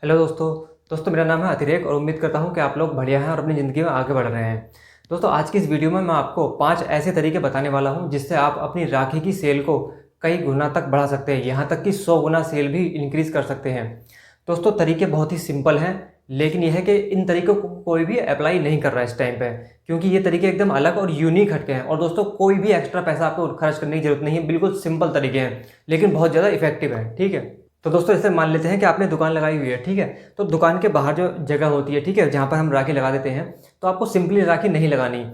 Hello दोस्तों मेरा नाम है अतिरेक और उम्मीद करता हूं कि आप लोग बढ़िया हैं और अपनी ज़िंदगी में आगे बढ़ रहे हैं। दोस्तों आज की इस वीडियो में मैं आपको 5 ऐसे तरीके बताने वाला हूं जिससे आप अपनी राखी की सेल को कई गुना तक बढ़ा सकते हैं, यहां तक कि 100 गुना सेल भी इंक्रीज़ कर सकते हैं। दोस्तों तरीके बहुत ही सिंपल हैं, लेकिन यह है कि इन तरीकों को कोई भी अप्लाई नहीं कर रहा है इस टाइम पे, क्योंकि ये तरीके एकदम अलग और यूनिक हटके हैं। और दोस्तों कोई भी एक्स्ट्रा पैसा आपको खर्च करने की जरूरत नहीं है, बिल्कुल सिंपल तरीके हैं लेकिन बहुत ज़्यादा इफेक्टिव है। ठीक है, तो दोस्तों ऐसे मान लेते हैं कि आपने दुकान लगाई हुई है। ठीक है, तो दुकान के बाहर जो जगह होती है, ठीक है, जहाँ पर हम राखी लगा देते हैं, तो आपको सिंपली राखी नहीं लगानी।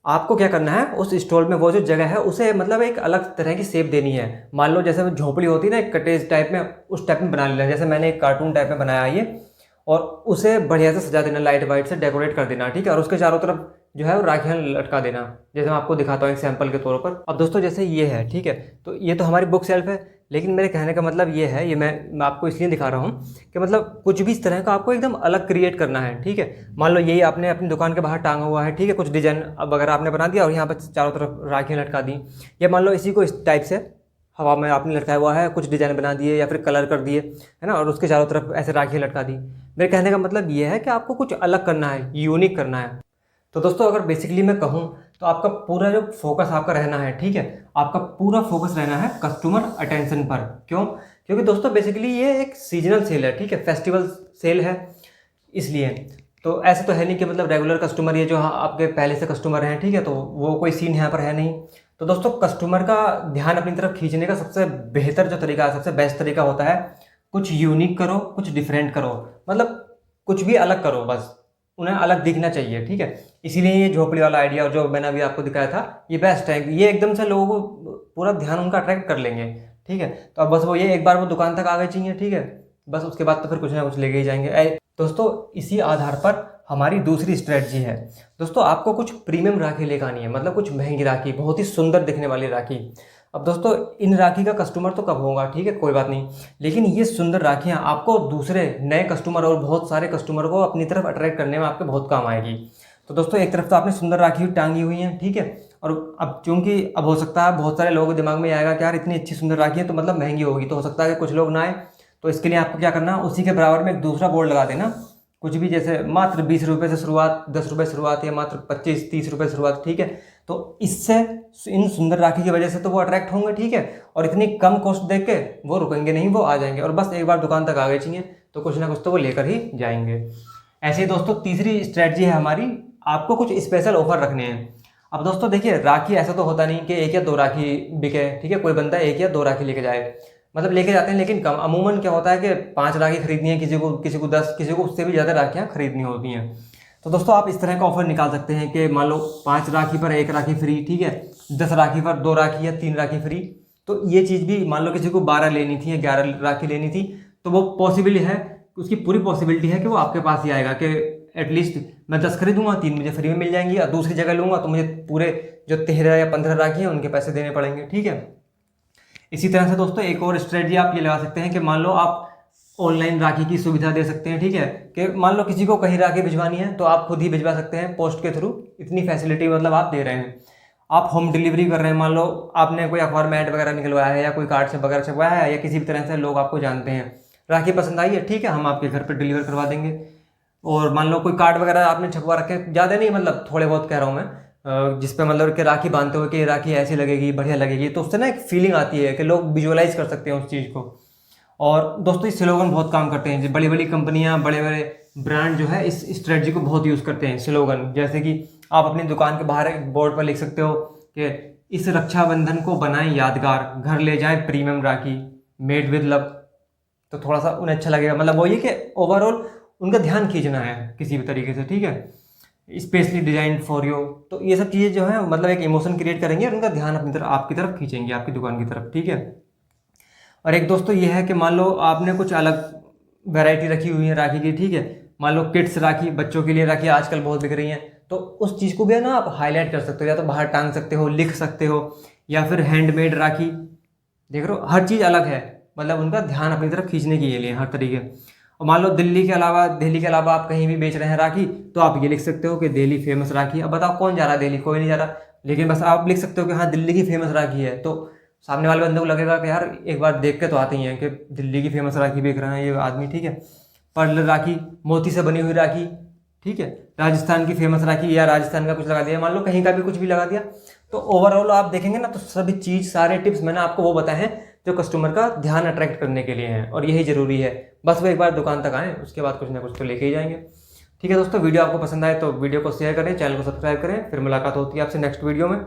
आपको क्या करना है, उस स्टॉल में वो जो जगह है उसे मतलब एक अलग तरह की शेप देनी है। मान लो जैसे झोपड़ी होती है ना, एक कटेज टाइप में, उस टाइप में बना लेना। जैसे मैंने एक कार्टून टाइप में बनाया है ये, और उसे बढ़िया से सजा देना, लाइट वाइट से डेकोरेट कर देना। ठीक है, और उसके चारों तरफ जो है वो राखियाँ लटका देना, जैसे मैं आपको दिखाता हूँ एक सैंपल के तौर पर। अब दोस्तों जैसे ये है, ठीक है, तो ये तो हमारी बुक सेल्फ है, लेकिन मेरे कहने का मतलब ये है, ये मैं आपको इसलिए दिखा रहा हूँ कि मतलब कुछ भी इस तरह का आपको एकदम अलग क्रिएट करना है। ठीक है, मान लो यही आपने अपनी दुकान के बाहर टांगा हुआ है, ठीक है, कुछ डिजाइन अब अगर आपने बना दिया और यहाँ पर चारों तरफ राखियाँ लटका दी, या मान लो इसी को इस टाइप से हवा में आपने लटकाया हुआ है, कुछ डिजाइन बना दिए या फिर कलर कर दिए, है ना, और उसके चारों तरफ ऐसे राखियाँ लटका दी। मेरे कहने का मतलब ये है कि आपको कुछ अलग करना है, यूनिक करना है। तो दोस्तों अगर बेसिकली मैं कहूँ तो आपका पूरा जो फोकस आपका रहना है, ठीक है, आपका पूरा फोकस रहना है कस्टमर अटेंशन पर। क्यों? क्योंकि दोस्तों बेसिकली ये एक सीजनल सेल है, ठीक है, फेस्टिवल सेल है, इसलिए। तो ऐसे तो है नहीं कि मतलब रेगुलर कस्टमर, ये जो आपके पहले से कस्टमर हैं, ठीक है, तो वो कोई सीन यहाँ पर है नहीं। तो दोस्तों कस्टमर का ध्यान अपनी तरफ खींचने का सबसे बेहतर जो तरीका है, सबसे बेस्ट तरीका होता है, कुछ यूनिक करो, कुछ डिफरेंट करो, मतलब कुछ भी अलग करो, बस उन्हें अलग दिखना चाहिए। ठीक है, इसीलिए ये झोपड़ी वाला आइडिया जो मैंने अभी आपको दिखाया था ये बेस्ट है। ये एकदम से लोगों को पूरा ध्यान उनका अट्रैक्ट कर लेंगे। ठीक है, तो अब बस वो ये एक बार वो दुकान तक आ गए चाहिए, ठीक है, बस उसके बाद तो फिर कुछ ना कुछ लेके ही जाएंगे। दोस्तों इसी आधार पर हमारी दूसरी स्ट्रेटजी है। दोस्तों आपको कुछ प्रीमियम राखी लेकर आनी है, मतलब कुछ महंगी राखी, बहुत ही सुंदर दिखने वाली राखी। अब दोस्तों इन राखी का कस्टमर तो कब होगा, ठीक है, कोई बात नहीं, लेकिन ये सुंदर राखियाँ आपको दूसरे नए कस्टमर और बहुत सारे कस्टमर को अपनी तरफ अट्रैक्ट करने में आपके बहुत काम आएगी। तो दोस्तों एक तरफ तो आपने सुंदर राखी टांगी हुई है, ठीक है, और अब चूंकि अब हो सकता है बहुत सारे लोगों के दिमाग में आएगा कि यार इतनी अच्छी सुंदर राखी है तो मतलब महंगी होगी, तो हो सकता है कि कुछ लोग ना आए। तो इसके लिए आपको क्या करना, उसी के बराबर में एक दूसरा बोर्ड लगा देना, कुछ भी, जैसे मात्र 20 रुपये से शुरुआत, 10 रुपये शुरुआत, या मात्र 25-30 रुपये शुरुआत। ठीक है, तो इससे इन सुंदर राखी की वजह से तो वो अट्रैक्ट होंगे, ठीक है, और इतनी कम कॉस्ट देख के वो रुकेंगे नहीं, वो आ जाएंगे, और बस एक बार दुकान तक आ गए चाहिए तो कुछ ना कुछ तो वो लेकर ही जाएंगे। ऐसे ही दोस्तों तीसरी स्ट्रेटजी है हमारी, आपको कुछ स्पेशल ऑफर रखने हैं। अब दोस्तों देखिए, राखी ऐसा तो होता नहीं कि एक या दो राखी बिके, ठीक है, कोई बंदा एक या दो राखी लेके जाए, मतलब लेके जाते हैं लेकिन कम। अमूमन क्या होता है कि 5 राखी खरीदनी है किसी को 10, किसी को उससे भी ज़्यादा राखियाँ खरीदनी होती हैं। तो दोस्तों आप इस तरह का ऑफर निकाल सकते हैं कि मान लो 5 राखी पर 1 राखी फ्री, ठीक है, 10 राखी पर 2 राखी या 3 राखी फ्री। तो ये चीज़ भी मान लो किसी को 12 लेनी थी या 11 राखी लेनी थी, तो वो पॉसिबल है, उसकी पूरी पॉसिबिलिटी है कि वो आपके पास ही आएगा कि एटलीस्ट मैं 10 खरीदूंगा, 3 मुझे फ्री में मिल जाएंगी, और दूसरी जगह लूँगा तो मुझे पूरे जो 13 या 15 राखी हैं उनके पैसे देने पड़ेंगे। ठीक है, इसी तरह से दोस्तों एक और स्ट्रेटजी आप ये लगा सकते हैं कि मान लो आप ऑनलाइन राखी की सुविधा दे सकते हैं। ठीक है, कि मान लो किसी को कहीं राखी भिजवानी है तो आप खुद ही भिजवा सकते हैं पोस्ट के थ्रू, इतनी फैसिलिटी मतलब आप दे रहे हैं। आप होम डिलीवरी कर रहे हैं, मान लो आपने कोई अखबार में ऐड वगैरह निकलवाया है या कोई कार्ड से वगैरह छपवाया है, या किसी भी तरह से लोग आपको जानते हैं, राखी पसंद आई है, ठीक है, हम आपके घर पर डिलीवर करवा देंगे। और मान लो कोई कार्ड वगैरह आपने छपवा रखे, ज़्यादा नहीं, मतलब थोड़े बहुत कह रहा हूँ मैं, जिस पे मतलब कि राखी बांधते हुए कि ये राखी ऐसी लगेगी, बढ़िया लगेगी, तो उससे ना एक फीलिंग आती है कि लोग विजुअलाइज कर सकते हैं उस चीज़ को। और दोस्तों इस स्लोगन बहुत काम करते हैं, बड़ी बड़ी कंपनियां, बड़े बड़े ब्रांड जो है इस स्ट्रेटजी को बहुत यूज़ करते हैं, स्लोगन। जैसे कि आप अपनी दुकान के बाहर एक बोर्ड पर लिख सकते हो कि इस रक्षाबंधन को बनाएं यादगार, घर ले जाएं premium rakhi, made with love. तो थोड़ा सा उन्हें अच्छा लगेगा, मतलब वो ये कि ओवरऑल उनका ध्यान खींचना है किसी भी तरीके से, ठीक है, स्पेशली डिजाइन फॉर यू। तो ये सब चीज़ें जो है मतलब एक इमोशन क्रिएट करेंगे और उनका ध्यान अपनी तरफ, आपकी तरफ खींचेंगे, आपकी दुकान की तरफ। ठीक है, और एक दोस्तों ये है कि मान लो आपने कुछ अलग वैरायटी रखी हुई है राखी की, ठीक है, मान लो किड्स राखी, बच्चों के लिए राखी आजकल बहुत बिक रही हैं, तो उस चीज़ को भी है ना आप हाईलाइट कर सकते हो, या तो बाहर टांग सकते हो, लिख सकते हो, या फिर हैंडमेड राखी, देख रहे हो हर चीज़ अलग है, मतलब उनका ध्यान अपनी तरफ खींचने के लिए हर तरीके। और मान लो दिल्ली के अलावा आप कहीं भी बेच रहे हैं राखी, तो आप ये लिख सकते हो कि दिल्ली फेमस राखी। अब बताओ कौन जा रहा है दिल्ली, कोई नहीं जा रहा, लेकिन बस आप लिख सकते हो कि हाँ दिल्ली की फेमस राखी है, तो सामने वाले बंदे को लगेगा कि यार एक बार देख के तो आते ही हैं कि दिल्ली की फेमस राखी बेच रहे हैं ये आदमी। ठीक है, पर्ल राखी, मोती से बनी हुई राखी, ठीक है, राजस्थान की फेमस राखी, या राजस्थान का कुछ लगा दिया, मान लो कहीं का भी कुछ भी लगा दिया। तो ओवरऑल आप देखेंगे ना, तो सभी चीज़, सारे टिप्स मैंने आपको वो बताए हैं जो कस्टमर का ध्यान अट्रैक्ट करने के लिए हैं, और यही ज़रूरी है। बस वो एक बार दुकान तक आएँ, उसके बाद कुछ ना कुछ तो लेके ही जाएंगे। ठीक है दोस्तों, वीडियो आपको पसंद आए तो वीडियो को शेयर करें, चैनल को सब्सक्राइब करें। फिर मुलाकात होती है आपसे नेक्स्ट वीडियो में।